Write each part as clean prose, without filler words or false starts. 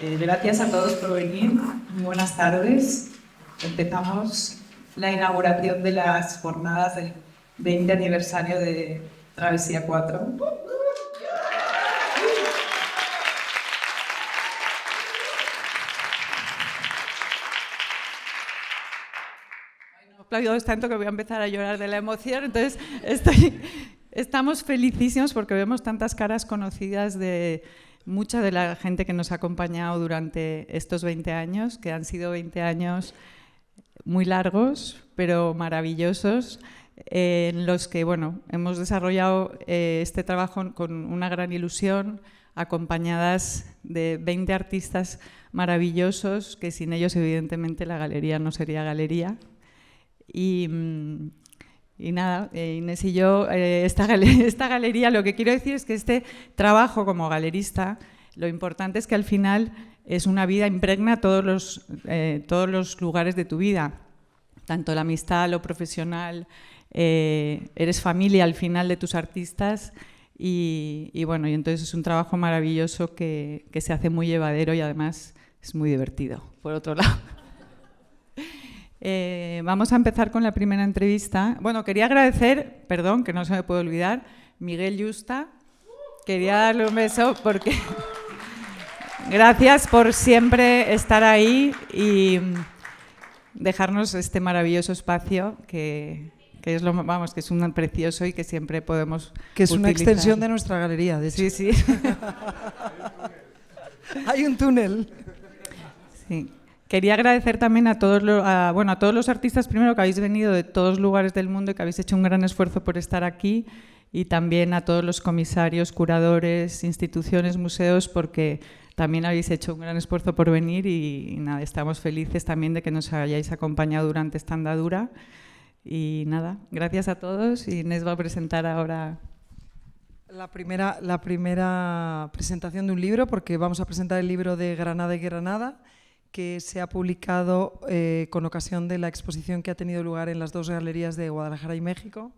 Gracias a todos por venir. Muy buenas tardes. Empezamos la inauguración de las jornadas del 20 aniversario de Travesía 4. No he aplaudido tanto que voy a empezar a llorar de la emoción. Entonces, estamos felicísimos porque vemos tantas caras conocidas de mucha de la gente que nos ha acompañado durante estos 20 años, que han sido 20 años muy largos, pero maravillosos, en los que hemos desarrollado este trabajo con una gran ilusión, acompañadas de 20 artistas maravillosos, que sin ellos, evidentemente, la galería no sería galería. Y nada, Inés y yo, esta galería, lo que quiero decir es que este trabajo como galerista, lo importante es que al final es una vida, impregna todos los lugares de tu vida, tanto la amistad, lo profesional, eres familia al final de tus artistas y entonces es un trabajo maravilloso que se hace muy llevadero y además es muy divertido, por otro lado. Vamos a empezar con la primera entrevista. Bueno, quería agradecer, perdón, que no se me puede olvidar, Miguel Yusta. Quería darle un beso porque gracias por siempre estar ahí y dejarnos este maravilloso espacio que es que es un precioso y que siempre podemos que es utilizar. Una extensión de nuestra galería, de hecho. Sí. Hay un túnel. Sí. Quería agradecer también a todos los artistas, primero, que habéis venido de todos los lugares del mundo y que habéis hecho un gran esfuerzo por estar aquí, y también a todos los comisarios, curadores, instituciones, museos, porque también habéis hecho un gran esfuerzo por venir y nada, estamos felices también de que nos hayáis acompañado durante esta andadura. Y nada, gracias a todos, y Inés va a presentar ahora la primera presentación de un libro, porque vamos a presentar el libro de Granada y Granada, que se ha publicado con ocasión de la exposición que ha tenido lugar en las dos galerías de Guadalajara y México.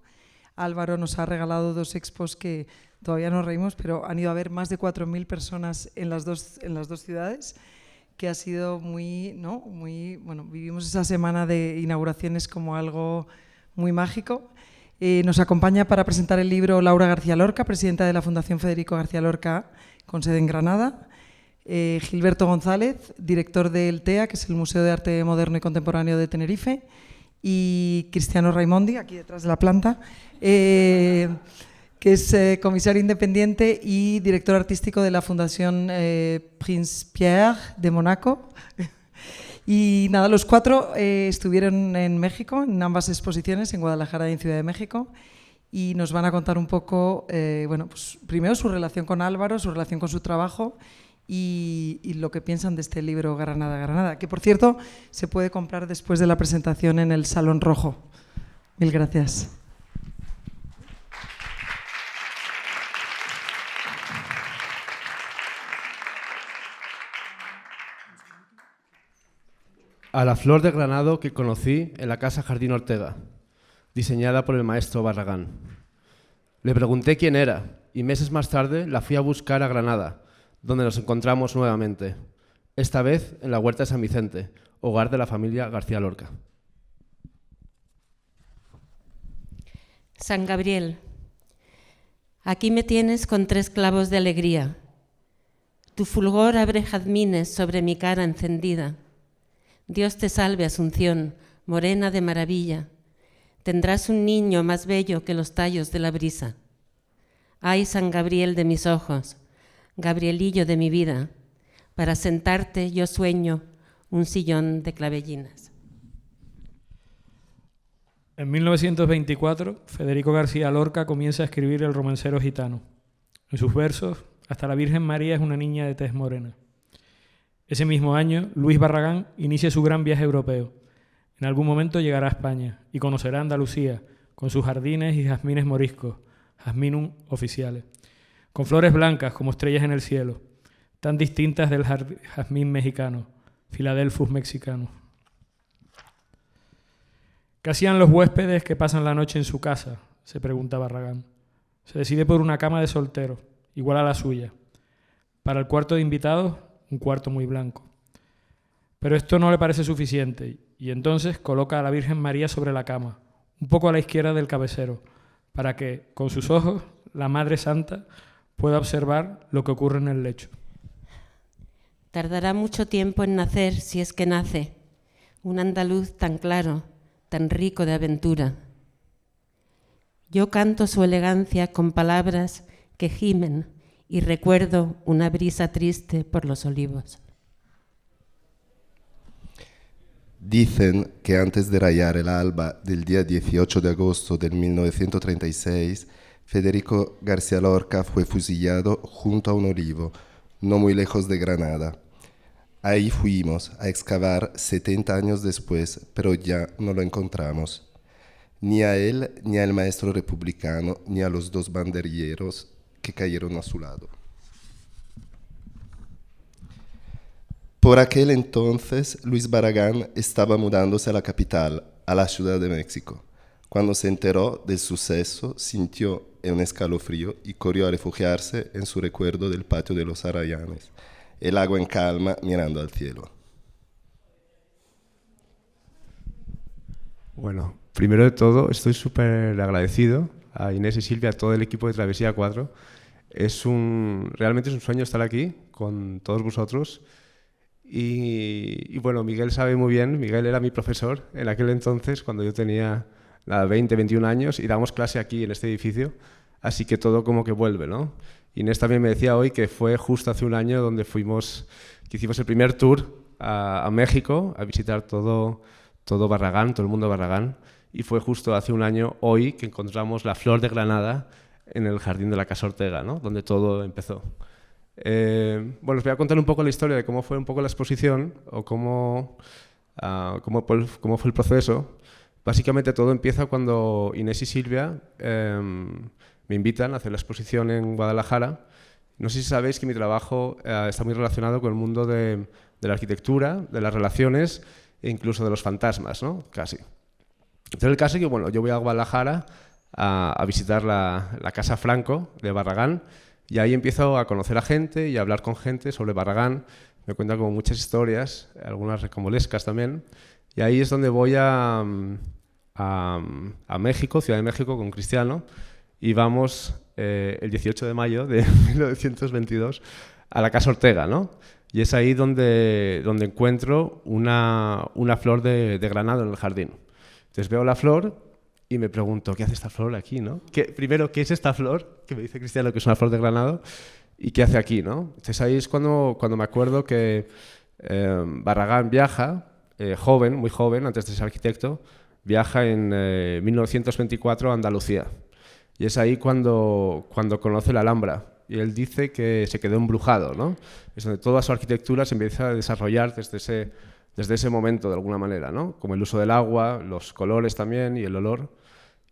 Álvaro nos ha regalado dos expos que todavía nos reímos, pero han ido a ver más de 4.000 personas en las dos ciudades, que ha sido vivimos esa semana de inauguraciones como algo muy mágico. Nos acompaña para presentar el libro Laura García Lorca, presidenta de la Fundación Federico García Lorca, con sede en Granada. Gilberto González, director del TEA, que es el Museo de Arte Moderno y Contemporáneo de Tenerife, y Cristiano Raimondi, aquí detrás de la planta, que es comisario independiente y director artístico de la Fundación Prince Pierre de Mónaco. Y nada, los cuatro estuvieron en México, en ambas exposiciones, en Guadalajara y en Ciudad de México, y nos van a contar un poco, primero su relación con Álvaro, su relación con su trabajo, y lo que piensan de este libro Granada, Granada, que por cierto se puede comprar después de la presentación en el Salón Rojo. Mil gracias. A la flor de granado que conocí en la Casa Jardín Ortega, diseñada por el maestro Barragán. Le pregunté quién era y meses más tarde la fui a buscar a Granada, donde nos encontramos nuevamente, esta vez en la Huerta de San Vicente, hogar de la familia García Lorca. San Gabriel, aquí me tienes con 3 clavos de alegría. Tu fulgor abre jazmines sobre mi cara encendida. Dios te salve, Asunción, morena de maravilla. Tendrás un niño más bello que los tallos de la brisa. Ay, San Gabriel de mis ojos, Gabrielillo de mi vida, para sentarte yo sueño un sillón de clavellinas. En 1924, Federico García Lorca comienza a escribir El romancero gitano. En sus versos, hasta la Virgen María es una niña de tez morena. Ese mismo año, Luis Barragán inicia su gran viaje europeo. En algún momento llegará a España y conocerá Andalucía, con sus jardines y jazmines moriscos, jazminum officiales, con flores blancas como estrellas en el cielo, tan distintas del jazmín mexicano, Philadelphus mexicano. ¿Qué hacían los huéspedes que pasan la noche en su casa?, se pregunta Barragán. Se decide por una cama de soltero, igual a la suya. Para el cuarto de invitados, un cuarto muy blanco. Pero esto no le parece suficiente y entonces coloca a la Virgen María sobre la cama, un poco a la izquierda del cabecero, para que, con sus ojos, la Madre Santa pueda observar lo que ocurre en el lecho. Tardará mucho tiempo en nacer, si es que nace, un andaluz tan claro, tan rico de aventura. Yo canto su elegancia con palabras que gimen y recuerdo una brisa triste por los olivos. Dicen que antes de rayar el alba del día 18 de agosto de 1936, Federico García Lorca fue fusillado junto a un olivo, no muy lejos de Granada. Ahí fuimos a excavar 70 años después, pero ya no lo encontramos. Ni a él, ni al maestro republicano, ni a los dos banderilleros que cayeron a su lado. Por aquel entonces, Luis Barragán estaba mudándose a la capital, a la Ciudad de México. Cuando se enteró del suceso, sintió un escalofrío y corrió a refugiarse en su recuerdo del patio de los Arrayanes, el agua en calma mirando al cielo. Bueno, primero de todo, estoy súper agradecido a Inés y Silvia, a todo el equipo de Travesía 4. Realmente es un sueño estar aquí con todos vosotros. Y bueno, Miguel sabe muy bien, Miguel era mi profesor en aquel entonces, cuando yo tenía 20, 21 años, y dábamos clase aquí en este edificio, así que todo como que vuelve, ¿no? Inés también me decía hoy que fue justo hace un año donde que hicimos el primer tour a México, a visitar todo Barragán, todo el mundo de Barragán, y fue justo hace un año hoy que encontramos la flor de Granada en el jardín de la Casa Ortega, ¿no? Donde todo empezó. Bueno, os voy a contar un poco la historia de cómo fue un poco la exposición o cómo fue el proceso. Básicamente todo empieza cuando Inés y Silvia me invitan a hacer la exposición en Guadalajara. No sé si sabéis que mi trabajo está muy relacionado con el mundo de la arquitectura, de las relaciones e incluso de los fantasmas, ¿no? Casi. Entonces el caso es que bueno, yo voy a Guadalajara a visitar la Casa Franco de Barragán. Y ahí empiezo a conocer a gente y a hablar con gente sobre Barragán. Me cuentan como muchas historias, algunas recomolescas también. Y ahí es donde voy a México, Ciudad de México, con Cristiano. Y vamos el 18 de mayo de 1922 a la Casa Ortega, ¿no? Y es ahí donde encuentro una flor de granado en el jardín. Entonces veo la flor y me pregunto, ¿qué hace esta flor aquí, no? Primero, ¿qué es esta flor? Que me dice Cristiano que es una flor de granado. ¿Y qué hace aquí, no? Entonces ahí es cuando me acuerdo que Barragán viaja, joven, muy joven, antes de ser arquitecto, viaja en 1924 a Andalucía. Y es ahí cuando conoce la Alhambra. Y él dice que se quedó embrujado, ¿no? Es donde toda su arquitectura se empieza a desarrollar desde ese momento, de alguna manera, ¿no? Como el uso del agua, los colores también y el olor.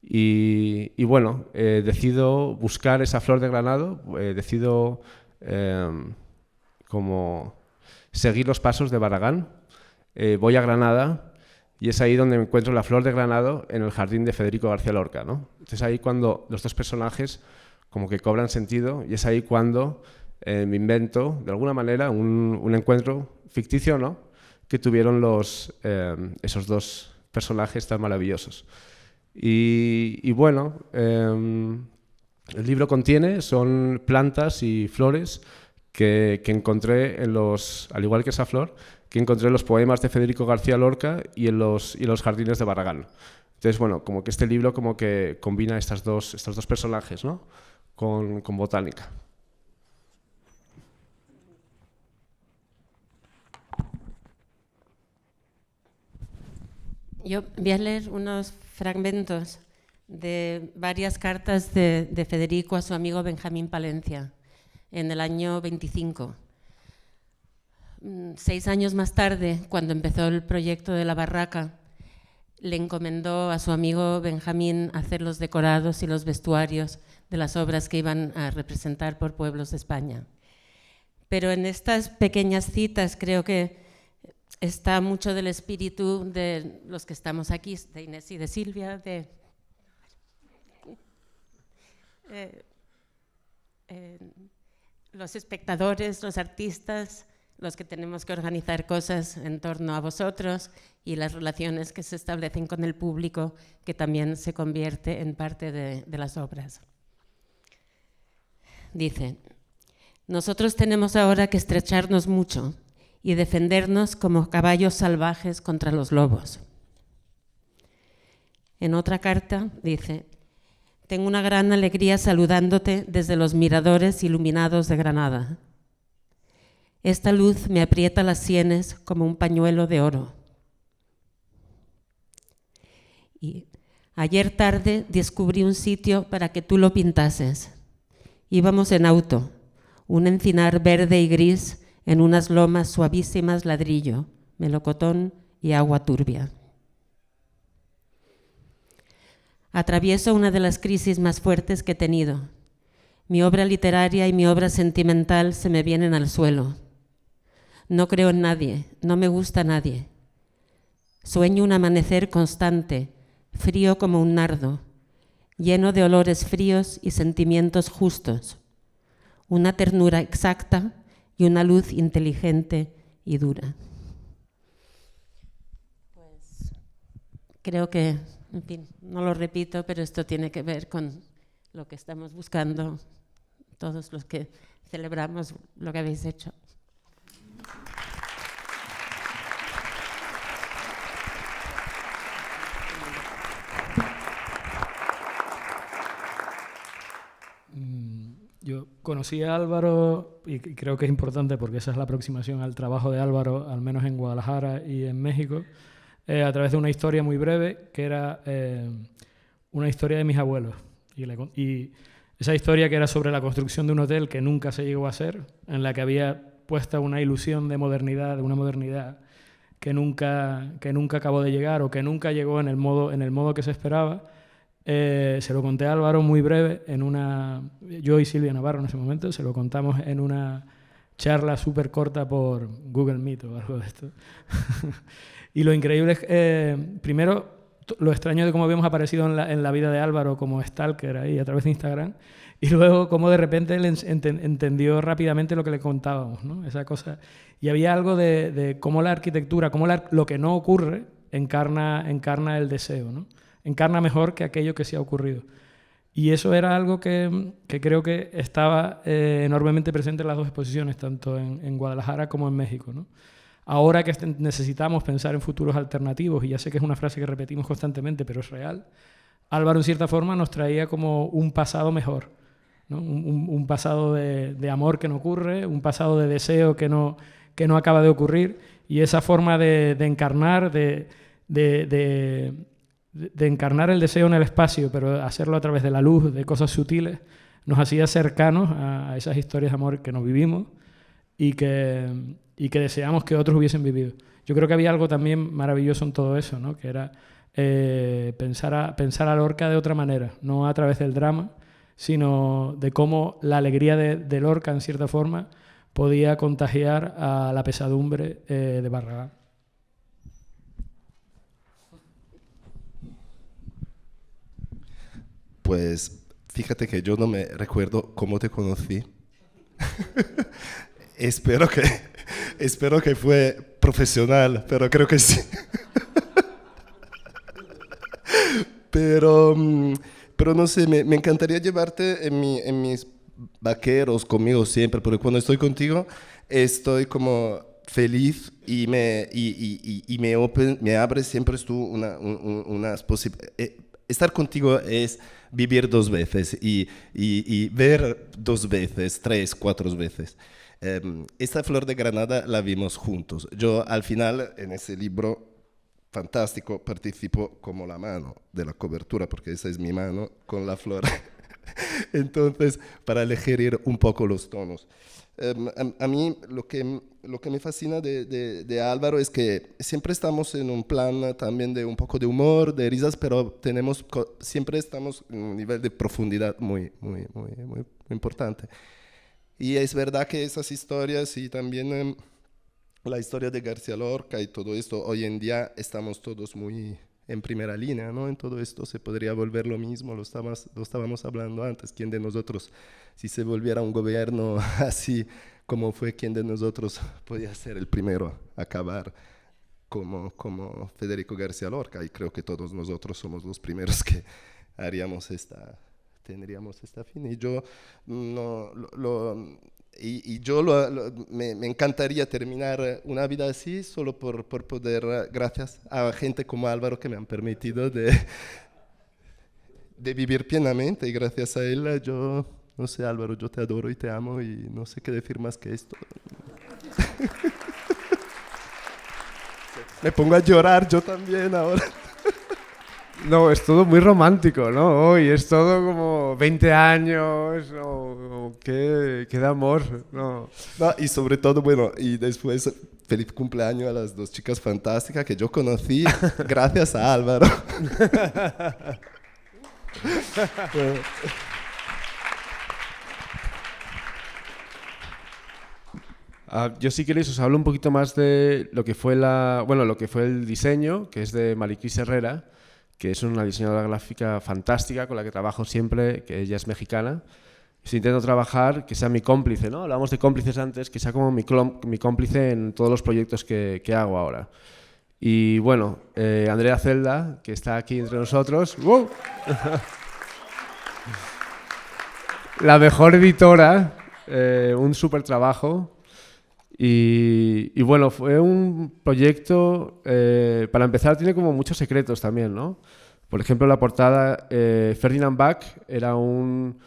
Y bueno, decido buscar esa flor de granado, decido como seguir los pasos de Barragán. Voy a Granada y es ahí donde me encuentro la flor de granado en el jardín de Federico García Lorca, ¿no? Entonces ahí cuando los dos personajes como que cobran sentido y es ahí cuando me invento, de alguna manera, un encuentro ficticio, ¿no? Que tuvieron esos dos personajes tan maravillosos. Y bueno, el libro son plantas y flores que encontré al igual que esa flor, que encontré en los poemas de Federico García Lorca y en los jardines de Barragán. Entonces, bueno, como que este libro como que combina estos dos personajes, ¿no? con botánica. Yo voy a leer unos fragmentos de varias cartas de Federico a su amigo Benjamín Palencia en el año 25. 6 años más tarde, cuando empezó el proyecto de la barraca, le encomendó a su amigo Benjamín hacer los decorados y los vestuarios de las obras que iban a representar por pueblos de España. Pero en estas pequeñas citas creo que está mucho del espíritu de los que estamos aquí, de Inés y de Silvia, de los espectadores, los artistas, los que tenemos que organizar cosas en torno a vosotros y las relaciones que se establecen con el público, que también se convierte en parte de las obras. Dice: nosotros tenemos ahora que estrecharnos mucho y defendernos como caballos salvajes contra los lobos. En otra carta dice: tengo una gran alegría saludándote desde los miradores iluminados de Granada. Esta luz me aprieta las sienes como un pañuelo de oro. Y ayer tarde descubrí un sitio para que tú lo pintases. Íbamos en auto, un encinar verde y gris en unas lomas suavísimas ladrillo, melocotón y agua turbia. Atravieso una de las crisis más fuertes que he tenido. Mi obra literaria y mi obra sentimental se me vienen al suelo. No creo en nadie, no me gusta nadie. Sueño un amanecer constante, frío como un nardo, lleno de olores fríos y sentimientos justos, una ternura exacta y una luz inteligente y dura. Pues creo que, en fin, no lo repito, pero esto tiene que ver con lo que estamos buscando todos los que celebramos lo que habéis hecho. Yo conocí a Álvaro, y creo que es importante porque esa es la aproximación al trabajo de Álvaro, al menos en Guadalajara y en México, a través de una historia muy breve, que era una historia de mis abuelos. Y esa historia, que era sobre la construcción de un hotel que nunca se llegó a hacer, en la que había puesta una ilusión de modernidad, de una modernidad que nunca acabó de llegar, o que nunca llegó en el modo que se esperaba. Se lo conté a Álvaro muy breve, yo y Silvia Navarro en ese momento, se lo contamos en una charla súper corta por Google Meet o algo de esto. Y lo increíble es, primero, lo extraño de cómo habíamos aparecido en la vida de Álvaro como stalker ahí a través de Instagram, y luego cómo de repente él entendió rápidamente lo que le contábamos, ¿no? Esa cosa. Y había algo de cómo la arquitectura, cómo lo que no ocurre encarna el deseo, ¿no? Encarna mejor que aquello que sí ha ocurrido. Y eso era algo que creo que estaba enormemente presente en las dos exposiciones, tanto en Guadalajara como en México, ¿no? Ahora que necesitamos pensar en futuros alternativos, y ya sé que es una frase que repetimos constantemente, pero es real, Álvaro en cierta forma nos traía como un pasado mejor, ¿no? Un pasado de amor que no ocurre, un pasado de deseo que no acaba de ocurrir, y esa forma de encarnar, de encarnar el deseo en el espacio, pero hacerlo a través de la luz, de cosas sutiles, nos hacía cercanos a esas historias de amor que nos vivimos y que deseamos que otros hubiesen vivido. Yo creo que había algo también maravilloso en todo eso, ¿no? Que era pensar a Lorca de otra manera, no a través del drama, sino de cómo la alegría de Lorca, en cierta forma, podía contagiar a la pesadumbre de Barragán. Pues fíjate que yo no me recuerdo cómo te conocí. Espero que fue profesional, pero creo que sí. Pero no sé, me encantaría llevarte en mis vaqueros conmigo siempre, porque cuando estoy contigo estoy como feliz y me abre siempre tú unas posibilidades. Estar contigo es vivir dos veces y ver dos veces, 3, 4 veces. Esta flor de Granada la vimos juntos. Yo al final en ese libro fantástico participo como la mano de la cobertura, porque esa es mi mano con la flor. Entonces, para elegir un poco los tonos. A mí lo que me fascina de Álvaro es que siempre estamos en un plan también de un poco de humor, de risas, pero siempre estamos en un nivel de profundidad muy importante. Y es verdad que esas historias y también la historia de García Lorca y todo esto, hoy en día estamos todos muy en primera línea, ¿no? En todo esto se podría volver lo mismo, lo estábamos hablando antes. ¿Quién de nosotros, si se volviera un gobierno así cómo fue quién de nosotros podía ser el primero a acabar como Federico García Lorca, y creo que todos nosotros somos los primeros que tendríamos esta fin. Y yo me encantaría terminar una vida así solo por poder, gracias a gente como Álvaro que me han permitido de vivir plenamente, y gracias a él yo, no sé, Álvaro, yo te adoro y te amo y no sé qué decir más que esto. Me pongo a llorar yo también ahora. No, es todo muy romántico, ¿no? Hoy es todo como 20 años, ¿no? Qué de amor, ¿no? No, y sobre todo, bueno, y después feliz cumpleaños a las dos chicas fantásticas que yo conocí gracias a Álvaro. Yo, si queréis, os hablo un poquito más de lo que fue lo que fue el diseño, que es de Maricris Herrera, que es una diseñadora gráfica fantástica con la que trabajo siempre, que ella es mexicana. Si intento trabajar, que sea mi cómplice, ¿no? Hablábamos de cómplices antes, que sea como mi cómplice en todos los proyectos que hago ahora. Y bueno, Andrea Celda, que está aquí entre nosotros. ¡Wow! La mejor editora, un súper trabajo. Y bueno, fue un proyecto, para empezar, tiene como muchos secretos también, ¿no? Por ejemplo, la portada, Ferdinand Bach era un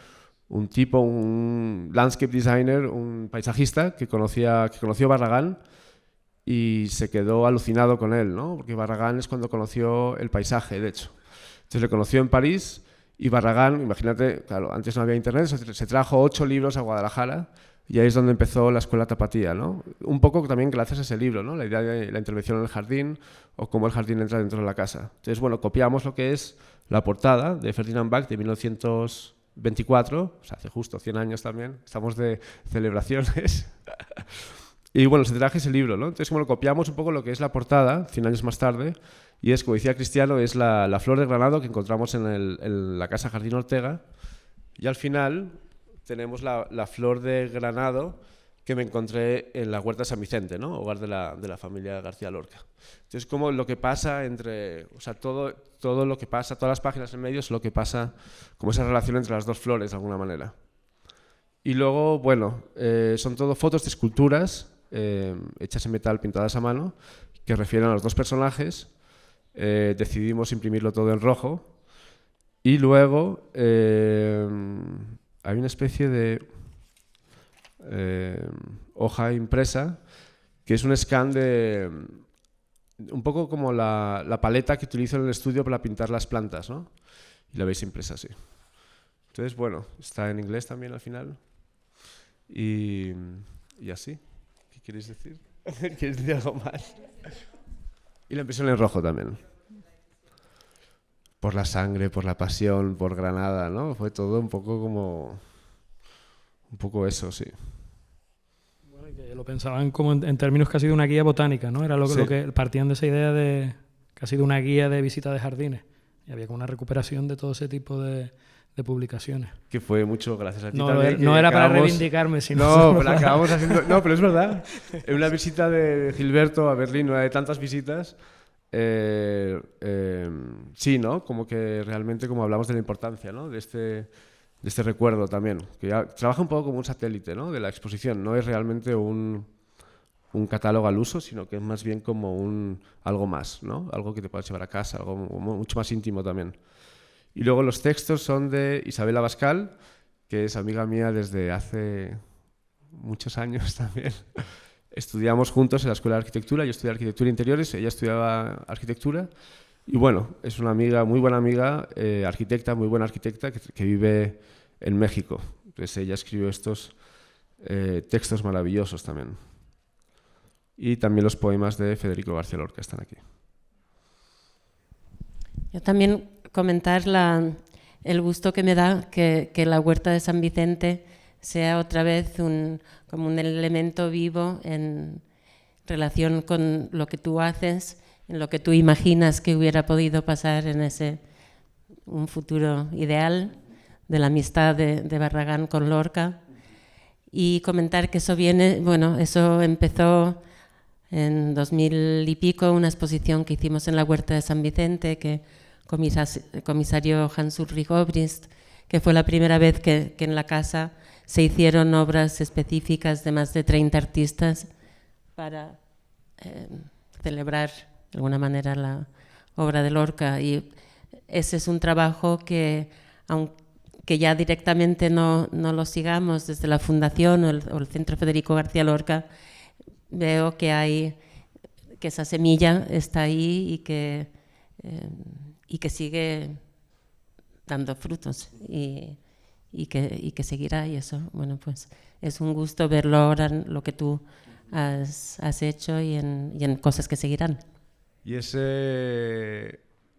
landscape designer, un paisajista que conoció Barragán y se quedó alucinado con él, ¿no? Porque Barragán es cuando conoció el paisaje, de hecho. Entonces le conoció en París y Barragán, imagínate, claro, antes no había internet, se trajo 8 libros a Guadalajara. Y ahí es donde empezó la escuela tapatía, ¿no? Un poco también gracias a ese libro, ¿no? La idea de la intervención en el jardín o cómo el jardín entra dentro de la casa. Entonces, bueno, copiamos lo que es la portada de Ferdinand Bach de 1924, o sea, hace justo 100 años también, estamos de celebraciones. Y bueno, se traje ese libro, ¿no? Entonces, como lo copiamos un poco lo que es la portada, 100 años más tarde, y es, como decía Cristiano, es la flor de granado que encontramos en la casa Jardín Ortega, y al final tenemos la flor de granado que me encontré en la huerta de San Vicente, ¿no? Hogar de la familia García Lorca. Entonces, como lo que pasa o sea, todo lo que pasa, todas las páginas en medio es lo que pasa, como esa relación entre las dos flores, de alguna manera. Y luego, bueno, son todo fotos de esculturas hechas en metal, pintadas a mano, que refieren a los dos personajes. Decidimos imprimirlo todo en rojo. Y luego hay una especie de hoja impresa que es un scan de un poco como la paleta que utilizo en el estudio para pintar las plantas, ¿no? Y la veis impresa así. Entonces, bueno, está en inglés también al final. Y así. ¿Qué queréis decir? ¿Quieres decir algo más? Y la impresión en rojo también. Por la sangre, por la pasión, por Granada, ¿no? Fue todo un poco eso, sí. Bueno, y que lo pensaban como en términos casi de una guía botánica, ¿no? Era lo que partían de esa idea de casi de una guía de visita de jardines. Y había como una recuperación de todo ese tipo de publicaciones. Que fue mucho gracias a ti no, también. No era para reivindicarme, sino... No, pero acabamos haciendo... No, pero es verdad. En una visita de Gilberto a Berlín, una de tantas visitas, sí, ¿no? Como que realmente como hablamos de la importancia, ¿no? De este recuerdo también. Que ya trabaja un poco como un satélite, ¿no? De la exposición. No es realmente un catálogo al uso, sino que es más bien como algo más, ¿no? Algo que te puedas llevar a casa, algo mucho más íntimo también. Y luego los textos son de Isabel Abascal, que es amiga mía desde hace muchos años también. Estudiamos juntos en la Escuela de Arquitectura, yo estudié Arquitectura Interiores, ella estudiaba Arquitectura. Y bueno, es una amiga, muy buena amiga, arquitecta, muy buena arquitecta, que vive en México. Entonces ella escribió estos textos maravillosos también. Y también los poemas de Federico García Lorca están aquí. Yo también comentar el gusto que me da que la huerta de San Vicente sea otra vez como un elemento vivo en relación con lo que tú haces, en lo que tú imaginas que hubiera podido pasar en un futuro ideal de la amistad de Barragán con Lorca. Y comentar que eso viene, bueno, eso empezó en 2000 y pico, una exposición que hicimos en la Huerta de San Vicente, que comisario Hans-Ulrich Obrist, que fue la primera vez que en la casa se hicieron obras específicas de más de 30 artistas para celebrar de alguna manera la obra de Lorca. Y ese es un trabajo que, aunque ya directamente no lo sigamos desde la Fundación o el Centro Federico García Lorca, veo que esa semilla está ahí y que sigue dando frutos y que seguirá. Y eso, bueno, pues es un gusto verlo ahora en lo que tú has hecho y en cosas que seguirán. Y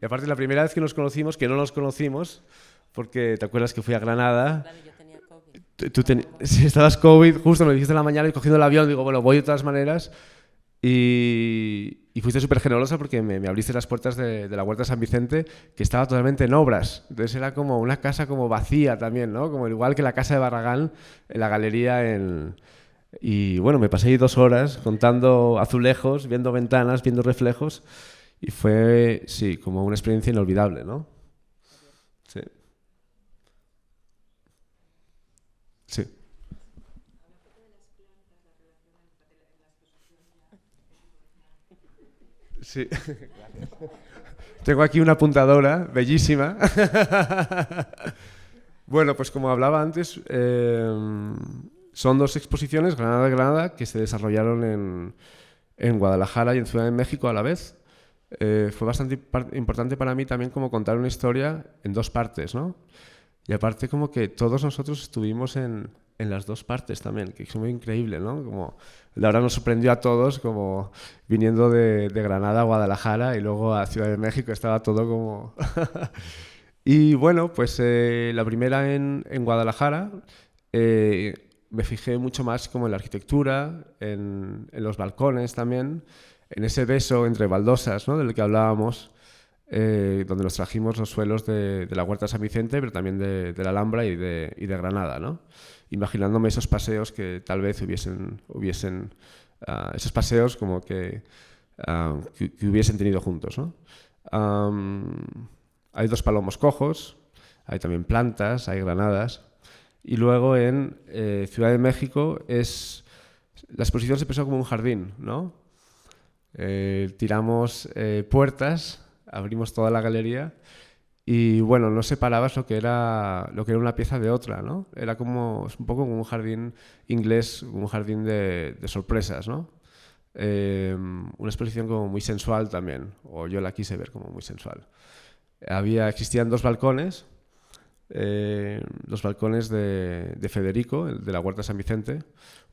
aparte la primera vez que nos conocimos, que no nos conocimos, porque te acuerdas que fui a Granada. Claro, yo tenía COVID. Si estabas COVID, justo me dijiste en la mañana y cogiendo el avión, digo, bueno, voy de todas maneras. Y fuiste súper generosa porque me abriste las puertas de la Huerta de San Vicente, que estaba totalmente en obras. Entonces era como una casa como vacía también, ¿no? Como igual que la casa de Barragán, en la galería. Y bueno, me pasé ahí 2 horas contando azulejos, viendo ventanas, viendo reflejos. Y fue, sí, como una experiencia inolvidable, ¿no? Sí. Sí. Sí. Tengo aquí una apuntadora bellísima. Bueno, pues como hablaba antes, son 2 exposiciones, Granada, que se desarrollaron en Guadalajara y en Ciudad de México a la vez. Fue bastante importante para mí también como contar una historia en 2 partes, ¿no? Y aparte como que todos nosotros estuvimos en las 2 partes también, que es muy increíble, ¿no? Como la hora nos sorprendió a todos, como viniendo de Granada a Guadalajara y luego a Ciudad de México, estaba todo como... Y bueno, pues la primera en Guadalajara, me fijé mucho más como en la arquitectura, en los balcones también, en ese beso entre baldosas, ¿no? Del que hablábamos, donde nos trajimos los suelos de la Huerta de San Vicente, pero también de la Alhambra y de Granada, ¿no? Imaginándome esos paseos que tal vez hubiesen esos paseos como que hubiesen tenido juntos, ¿no? Hay 2 palomos cojos, hay también plantas, hay granadas. Y luego en Ciudad de México la exposición se pensó como un jardín, ¿no? Tiramos puertas, abrimos toda la galería y bueno, no separabas lo que era una pieza de otra, ¿no? Era como un poco como un jardín inglés, un jardín de sorpresas, ¿no? Una exposición como muy sensual también, o yo la quise ver como muy sensual. Existían 2 balcones, los balcones de Federico, el de la Huerta de San Vicente,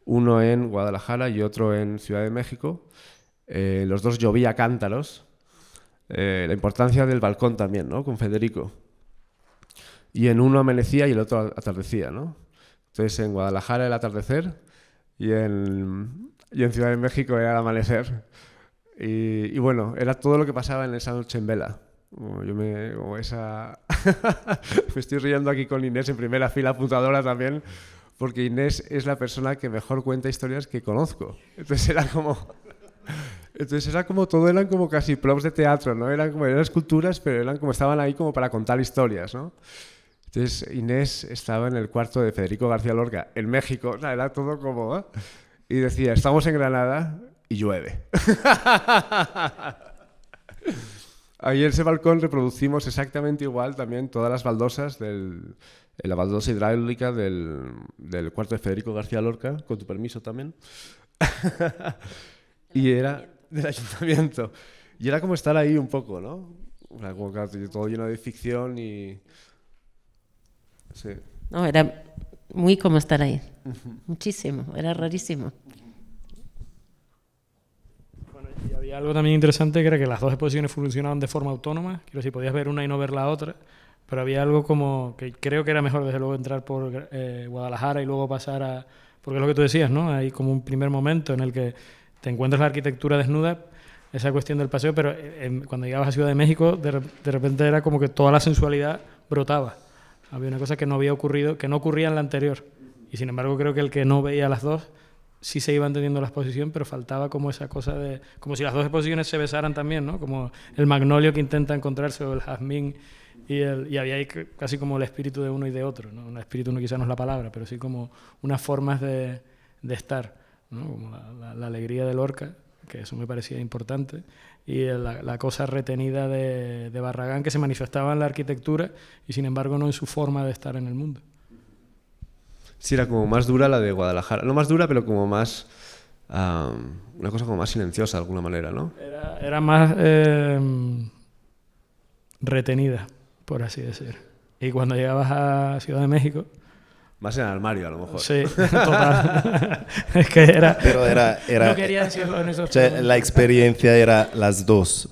uno en Guadalajara y otro en Ciudad de México. Los 2 llovía cántaros. La importancia del balcón también, ¿no? Con Federico. Y en uno amanecía y el otro atardecía, ¿no? Entonces en Guadalajara el atardecer y en Ciudad de México era el amanecer. Y bueno, era todo lo que pasaba en esa noche en vela. Me estoy riendo aquí con Inés en primera fila, apuntadora también, porque Inés es la persona que mejor cuenta historias que conozco. Entonces era como todo, eran como casi props de teatro, ¿no? Eran esculturas, pero estaban ahí como para contar historias, ¿no? Entonces Inés estaba en el cuarto de Federico García Lorca, en México, o sea, era todo como... Y decía, estamos en Granada y llueve. Ahí en ese balcón reproducimos exactamente igual también todas las baldosas la baldosa hidráulica del cuarto de Federico García Lorca, con tu permiso también. Y era del ayuntamiento. Y era como estar ahí un poco, ¿no? O sea, como que todo lleno de ficción y... Sí. No, era muy como estar ahí. Muchísimo, era rarísimo. Bueno, y había algo también interesante que era que las 2 exposiciones funcionaban de forma autónoma. Quiero decir, podías ver una y no ver la otra. Pero había algo como que creo que era mejor desde luego entrar por Guadalajara y luego pasar a... Porque es lo que tú decías, ¿no? Hay como un primer momento en el que te encuentras la arquitectura desnuda, esa cuestión del paseo, pero cuando llegabas a Ciudad de México, de repente era como que toda la sensualidad brotaba. Había una cosa que no había ocurrido, que no ocurría en la anterior. Y sin embargo creo que el que no veía las dos sí se iba entendiendo la exposición, pero faltaba como esa cosa de... como si las dos exposiciones se besaran también, ¿no? Como el magnolio que intenta encontrarse, o el jazmín, y había ahí casi como el espíritu de uno y de otro, ¿no? El espíritu no quizá no es la palabra, pero sí como unas formas de estar, ¿no? Como la alegría de Lorca, que eso me parecía importante, y la cosa retenida de Barragán, que se manifestaba en la arquitectura y sin embargo no en su forma de estar en el mundo. Sí, era como más dura la de Guadalajara. No más dura, pero como más... una cosa como más silenciosa de alguna manera, ¿no? Era más retenida, por así decir. Y cuando llegabas a Ciudad de México... Más en el armario, a lo mejor. Sí, total. Es que era... Pero era no quería decirlo en esos cioè, términos. la experiencia era las dos,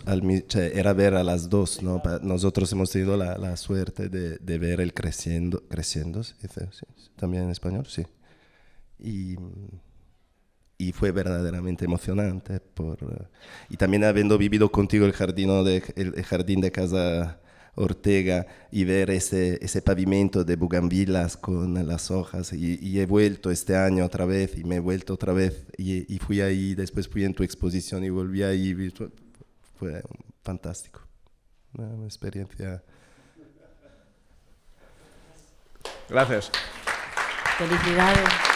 era ver a las dos, ¿no? Nosotros hemos tenido la suerte de ver el creciendo, ¿se dice? Sí, también en español, sí. Y fue verdaderamente emocionante. Y también habiendo vivido contigo el jardín de Casa Ortega y ver ese pavimento de bugambilas con las hojas, y he vuelto este año otra vez y me he vuelto otra vez y fui ahí, después fui en tu exposición y volví ahí, fue fantástico, una experiencia. Gracias. Felicidades.